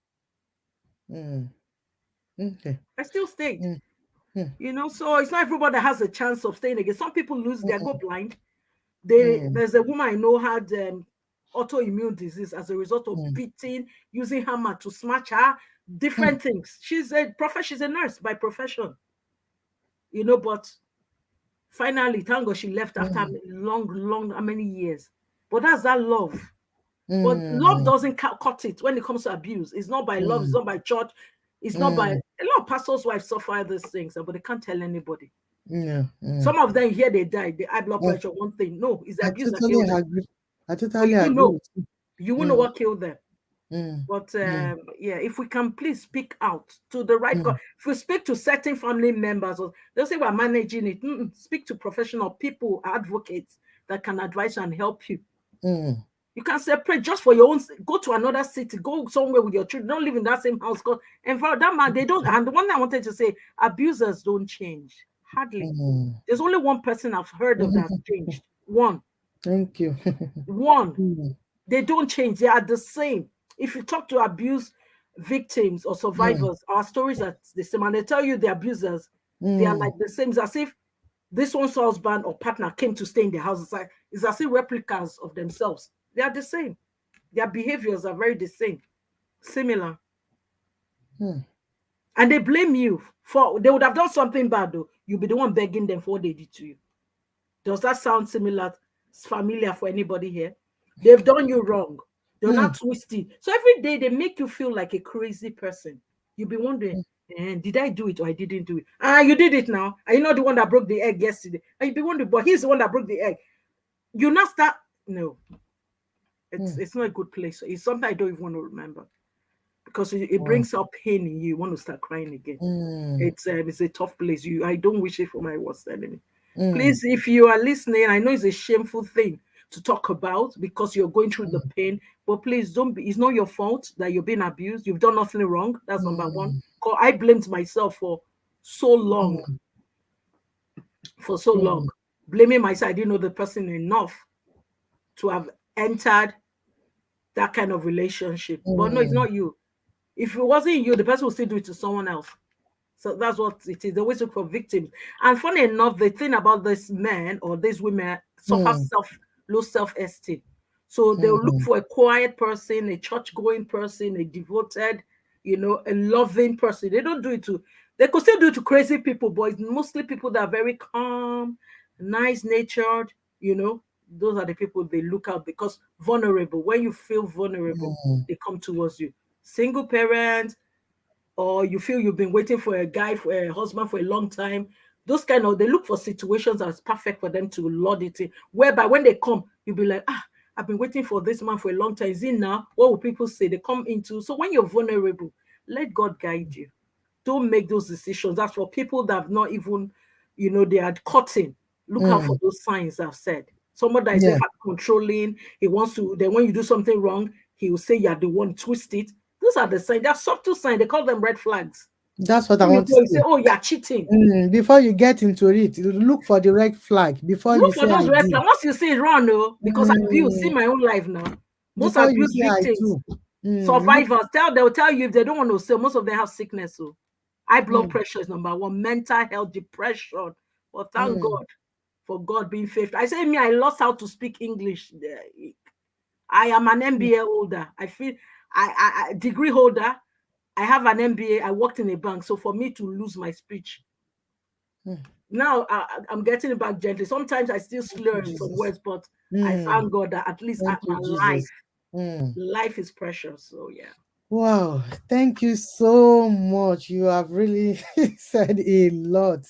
S2: mm. Okay.
S3: I still stayed.
S2: Mm, mm,
S3: So it's not everybody that has a chance of staying again. Some people lose their go
S2: mm,
S3: blind.
S2: mm,
S3: There's a woman I know had autoimmune disease as a result of
S2: mm,
S3: beating, using hammer to smash her. different things. She's a nurse by profession, but finally, thank God she left after long, how many years? But that's that love. But love doesn't cut it when it comes to abuse. It's not by love, it's not by church, it's not by a lot of pastors' wives suffer these things, but they can't tell anybody.
S2: Yeah.
S3: Some of them here they died, they high blood pressure, one thing. No, it's the
S2: I
S3: abuse that
S2: totally
S3: killed them.
S2: agree. I
S3: But
S2: totally
S3: you won't
S2: agree
S3: know.
S2: with you.
S3: You won't know what killed them.
S2: Mm,
S3: But
S2: mm,
S3: yeah, if we can please speak out to the right God.
S2: mm,
S3: If we speak to certain family members, or they'll say we're managing it. Speak to professional people, advocates that can advise and help you.
S2: mm,
S3: You can separate just for your own. Go to another city. Go somewhere with your children. Don't live in that same house. And for that man, they don't. And the one thing I wanted to say, abusers don't change. Hardly.
S2: mm.
S3: There's only one person I've heard of that changed. One.
S2: Thank you.
S3: One.
S2: Mm,
S3: They don't change. They are the same. If you talk to abuse victims or
S2: mm,
S3: survivors, our stories are the same. And they tell you the abusers, they are
S2: mm,
S3: like the same. It's as if this one's husband or partner came to stay in the house. It's as if replicas of themselves. They are the same. Their behaviors are very the same, similar.
S2: mm.
S3: And they blame you for, they would have done something bad though. You'll be the one begging them for what they did to you. Does that sound familiar for anybody here? They've done you wrong. They're not twisty. So every day they make you feel like a crazy person. You'll be wondering, did I do it or I didn't do it? You did it now. Are you not the one that broke the egg yesterday? And you'll be wondering, but he's the one that broke the egg. You not start. No, it's not a good place. It's something I don't even want to remember because it
S2: Wow.
S3: brings up pain in you. You want to start crying again.
S2: Mm,
S3: It's a tough place. I don't wish it for my worst enemy.
S2: mm,
S3: Please, if you are listening, I know it's a shameful thing to talk about because you're going through the pain, but please don't be, it's not your fault that you're being abused. You've done nothing wrong. That's number one.
S2: mm,
S3: 'Cause I blamed myself so long,
S2: mm,
S3: for so long.
S2: mm,
S3: Blaming myself, I didn't know the person enough to have entered that kind of relationship. But no, it's
S2: mm,
S3: not you. If it wasn't you, the person will still do it to someone else. So that's what it is. They always look for victims. And funny enough, the thing about this men or these women suffer
S2: mm,
S3: low self-esteem. So they'll look
S2: mm,
S3: for a quiet person, a church-going person, a devoted, a loving person. They don't do it to, they could still do it to crazy people, but it's mostly people that are very calm, nice-natured, those are the people they look out because vulnerable. When you feel vulnerable,
S2: mm,
S3: they come towards you. Single parents, or you feel you've been waiting for a guy, for a husband for a long time, those kind of, they look for situations that's perfect for them to load it in, whereby when they come, you'll be like, I've been waiting for this man for a long time. Is it now? What will people say? They come into, so when you're vulnerable, let God guide you. Don't make those decisions. That's for people that have not even, they are cutting. Look out for
S2: mm.
S3: those signs I've said. Someone that is
S2: Yeah,
S3: controlling, he wants to, then when you do something wrong, he will say you're the one, twist it. Those are the signs. They're subtle signs. They call them red flags.
S2: that's what I
S3: When you
S2: want to
S3: go, you say,
S2: say.
S3: oh, you're cheating.
S2: Before you get into it, you look for the red flag before you
S3: Look for
S2: say I
S3: those red
S2: do.
S3: flags. Once you see it, run, no, because abuse, see
S2: Mm,
S3: my own life now. Most
S2: before you
S3: abuse
S2: say I
S3: victims,
S2: do. Look.
S3: survivors, they'll tell you if they don't want to say, most of them have sickness. So high blood
S2: Mm,
S3: pressure is number one, mental health, depression. But thank
S2: mm,
S3: God for God being faithful. I say me, I lost how to speak English. I am an MBA holder. I feel I degree holder. I have an MBA. I worked in a bank. So for me to lose my speech,
S2: mm.
S3: now I'm getting it back gently. Sometimes I still
S2: Thank you,
S3: slur in some
S2: Jesus.
S3: words, but I
S2: Mm,
S3: thank God that at least
S2: thank
S3: at
S2: you,
S3: my
S2: Jesus.
S3: life,
S2: Mm.
S3: life is precious. So yeah.
S2: Wow, thank you so much. You have really said a lot,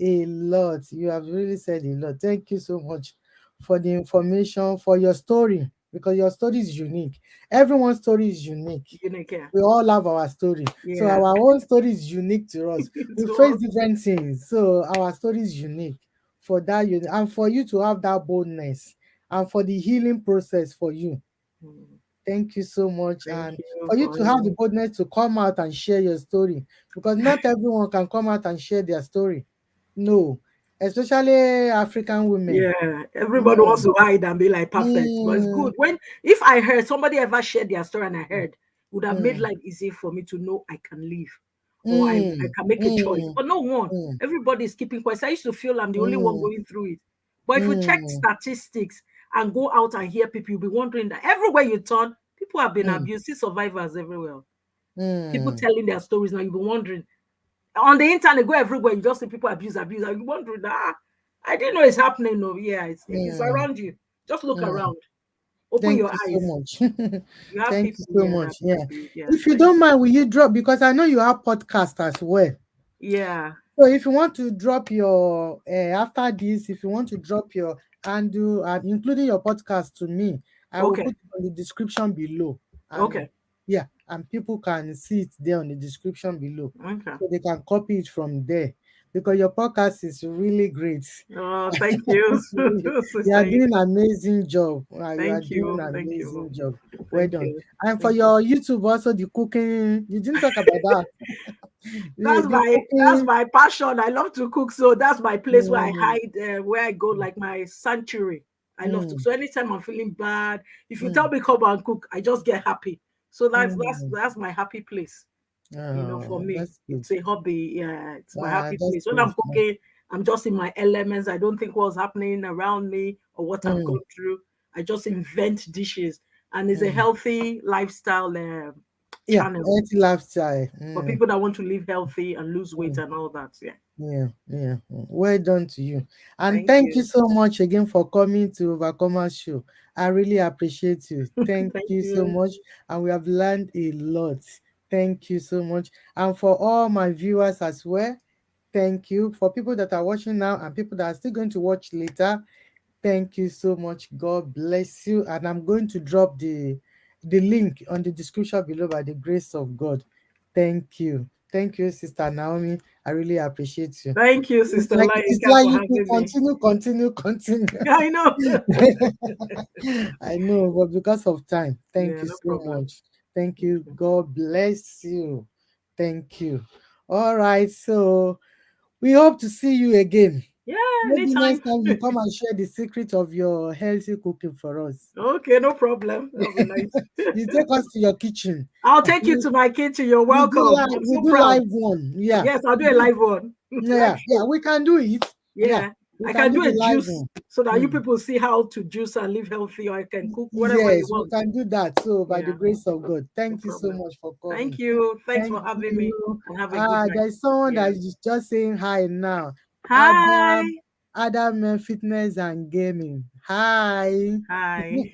S2: a lot. You have really said a lot. Thank you so much for the information, for your story, because your story is unique. Everyone's story is unique.
S3: Unique, yeah.
S2: We all have our story. So
S3: Yeah.
S2: our own story is unique to us. We face
S3: So
S2: different things. So our story is unique for that and for you to have that boldness and for the healing process for you.
S3: mm,
S2: Thank you so much.
S3: thank
S2: And
S3: you
S2: for you
S3: for
S2: to have the
S3: having
S2: boldness to come out and share your story, because not everyone can come out and share their story. No, especially African women.
S3: yeah, everybody
S2: No.
S3: wants to hide and be like perfect, but it's
S2: Mm,
S3: good when if I heard somebody ever shared their story and I heard would have made
S2: mm,
S3: life easy for me to know I can leave or I
S2: mm,
S3: can make a choice.
S2: mm,
S3: But no one,
S2: mm,
S3: everybody is keeping quiet. So I used to feel I'm the only one
S2: mm,
S3: going through it. But if you check
S2: mm,
S3: statistics and go out and hear people, you'll be wondering that everywhere you turn, people have been
S2: mm.
S3: abused, see survivors everywhere. People
S2: Mm.
S3: telling their stories now. You've been wondering on the internet, go everywhere. You just see people abuse, abuse. And you wondering, I didn't know it's happening. No, yeah, it's
S2: Mm.
S3: around you. Just look
S2: Mm.
S3: around. Open
S2: Thank
S3: your
S2: you so
S3: eyes.
S2: much.
S3: You have
S2: Thank you
S3: people,
S2: so
S3: yeah,
S2: much. Yeah.
S3: yeah.
S2: If you
S3: Thank
S2: don't mind, will you drop, because I know you have podcast as well.
S3: yeah.
S2: So if you want to drop your after this, if you want to drop your handle and including your podcast to me, I will
S3: Okay,
S2: put it on the description below. And
S3: okay,
S2: yeah, and people can see it there on the description below.
S3: okay.
S2: So they can copy it from there. Because your podcast is really great.
S3: Oh, thank you,
S2: You
S3: Sister.
S2: are doing an amazing job. You are
S3: Thank
S2: doing
S3: you,
S2: an
S3: thank you,
S2: amazing
S3: Mom.
S2: job. Well
S3: Thank
S2: done.
S3: you,
S2: And for
S3: thank you.
S2: your YouTube also, the cooking, you didn't talk about that. The
S3: That's
S2: cooking.
S3: my passion. I love to cook, so that's my place where I
S2: Mm,
S3: hide, where I go, like my sanctuary. I love to.
S2: mm,
S3: So anytime I'm feeling bad, if you tell
S2: mm,
S3: me come and cook, I just get happy. So
S2: mm.
S3: that's my happy place. For
S2: Oh,
S3: me,
S2: that's good.
S3: it's a hobby. Yeah, it's my happy
S2: That's
S3: place. When
S2: good.
S3: I'm cooking, I'm just in my elements. I don't think what's happening around me or what I've
S2: Mm,
S3: gone through. I just invent dishes, and it's a
S2: mm.
S3: healthy lifestyle
S2: Yeah,
S3: channel
S2: healthy lifestyle.
S3: for
S2: Mm,
S3: people that want to live healthy and lose weight
S2: mm.
S3: and all that. Yeah.
S2: Yeah, yeah. Well done to you. And
S3: Thank
S2: thank you
S3: you.
S2: so much again for coming to Overcomers Show. I really appreciate you. Thank
S3: Thank
S2: you so
S3: you.
S2: much. And we have learned a lot. Thank you so much. And for all my viewers as well, thank you. For people that are watching now and people that are still going to watch later, thank you so much. God bless you. And I'm going to drop the link on the description below by the grace of God. Thank you. Thank you, Sister Naomi. I really appreciate you.
S3: Thank you,
S2: It's
S3: Sister
S2: like
S3: Laika, for
S2: you could
S3: having me.
S2: continue, continue, continue.
S3: I know.
S2: I know, but because of time, thank
S3: Yeah,
S2: you
S3: no
S2: so
S3: problem.
S2: much. Thank you. God bless you. Thank you. All right, so we hope to see you again.
S3: Yeah,
S2: Maybe next
S3: anytime.
S2: time you come and share the secret of your healthy cooking for us.
S3: Okay, no problem. That'll be nice.
S2: You take us to your kitchen.
S3: I'll take you to my kitchen. You're welcome. I'm
S2: We
S3: so
S2: do
S3: proud.
S2: live one. Yeah.
S3: Yes, I'll do a live one.
S2: Yeah,
S3: Let's
S2: yeah,
S3: show.
S2: we can do it. Yeah,
S3: Yeah,
S2: we
S3: I
S2: can
S3: can
S2: do
S3: do
S2: the
S3: a
S2: live
S3: juice
S2: one.
S3: so that you
S2: Mm.
S3: people see how to juice and live healthy, or I can cook whatever you
S2: Yes, we
S3: want.
S2: can do that. So, by the
S3: Yeah,
S2: grace of God,
S3: no
S2: thank you so
S3: problem.
S2: much for
S3: Thank
S2: coming.
S3: you. Thanks
S2: Thank
S3: for having me,
S2: you.
S3: and have a good night.
S2: There's someone
S3: Yeah.
S2: that is just saying hi now.
S3: Hi.
S2: Adam, Fitness and Gaming. Hi.
S3: Hi.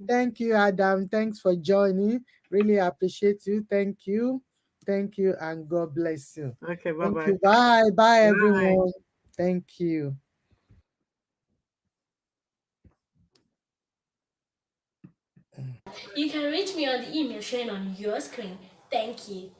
S2: Thank you, Adam. Thanks for joining. Really appreciate you. Thank you. Thank you, and God bless you.
S3: Okay, bye
S2: Thank
S3: bye.
S2: you. Bye. Bye,
S3: Bye.
S2: everyone. Thank you.
S1: You can reach me on the email showing on your screen. Thank you.